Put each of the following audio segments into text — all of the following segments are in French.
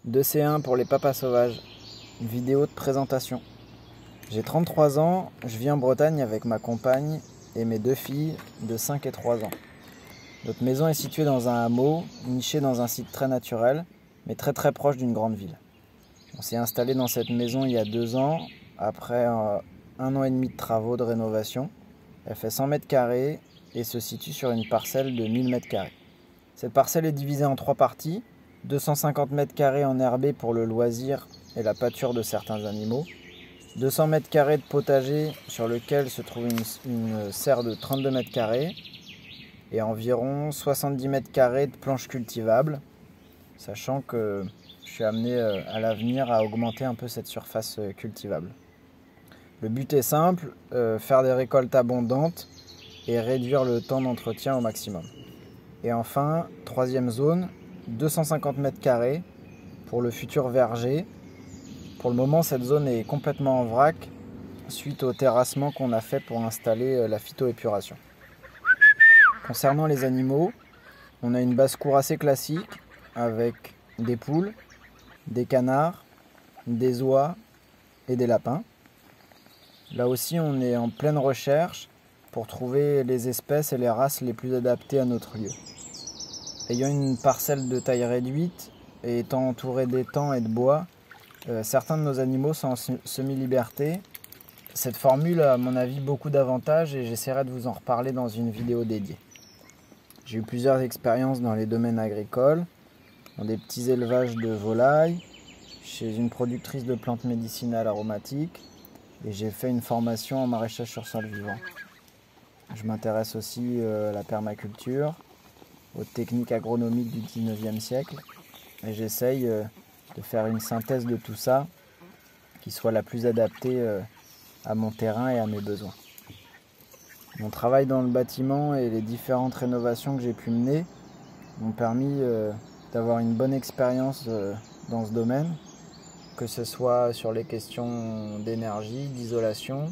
2C1 pour les papas sauvages, vidéo de présentation. J'ai 33 ans, je vis en Bretagne avec ma compagne et mes 2 filles de 5 et 3 ans. Notre maison est située dans un hameau, niché dans un site très naturel, mais très proche d'une grande ville. On s'est installé dans cette maison il y a 2 ans, après 1 an et demi de travaux de rénovation. Elle fait 100 mètres carrés et se situe sur une parcelle de 1000 mètres carrés. Cette parcelle est divisée en 3 parties, 250 mètres carrés en herbé pour le loisir et la pâture de certains animaux, 200 mètres carrés de potager sur lequel se trouve une serre de 32 mètres carrés et environ 70 mètres carrés de planches cultivables, sachant que je suis amené à l'avenir à augmenter un peu cette surface cultivable. Le but est simple, faire des récoltes abondantes et réduire le temps d'entretien au maximum. Et enfin, 3e zone, 250 mètres carrés pour le futur verger. Pour le moment, cette zone est complètement en vrac suite au terrassement qu'on a fait pour installer la phytoépuration. Concernant les animaux, on a une basse-cour assez classique avec des poules, des canards, des oies et des lapins. Là aussi, on est en pleine recherche pour trouver les espèces et les races les plus adaptées à notre lieu. Ayant une parcelle de taille réduite et étant entouré d'étangs et de bois, certains de nos animaux sont en semi-liberté. Cette formule a à mon avis beaucoup d'avantages et j'essaierai de vous en reparler dans une vidéo dédiée. J'ai eu plusieurs expériences dans les domaines agricoles, dans des petits élevages de volailles, chez une productrice de plantes médicinales aromatiques et j'ai fait une formation en maraîchage sur sol vivant. Je m'intéresse aussi à la permaculture, aux techniques agronomiques du 19e siècle et j'essaye de faire une synthèse de tout ça qui soit la plus adaptée à mon terrain et à mes besoins. Mon travail dans le bâtiment et les différentes rénovations que j'ai pu mener m'ont permis d'avoir une bonne expérience dans ce domaine, que ce soit sur les questions d'énergie, d'isolation,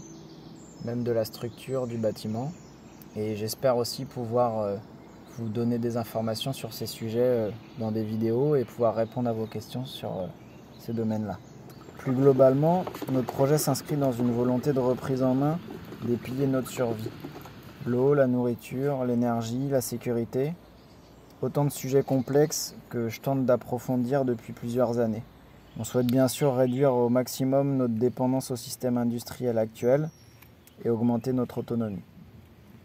même de la structure du bâtiment. Et j'espère aussi pouvoir vous donner des informations sur ces sujets dans des vidéos et pouvoir répondre à vos questions sur ces domaines-là. Plus globalement, notre projet s'inscrit dans une volonté de reprise en main des piliers de notre survie. L'eau, la nourriture, l'énergie, la sécurité. Autant de sujets complexes que je tente d'approfondir depuis plusieurs années. On souhaite bien sûr réduire au maximum notre dépendance au système industriel actuel et augmenter notre autonomie.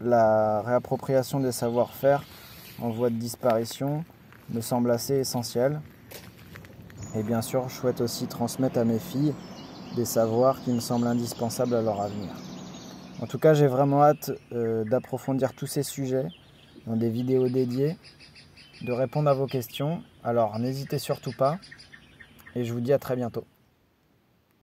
La réappropriation des savoir-faire en voie de disparition me semble assez essentielle. Et bien sûr, je souhaite aussi transmettre à mes filles des savoirs qui me semblent indispensables à leur avenir. En tout cas, j'ai vraiment hâte d'approfondir tous ces sujets dans des vidéos dédiées, de répondre à vos questions. Alors n'hésitez surtout pas et je vous dis à très bientôt.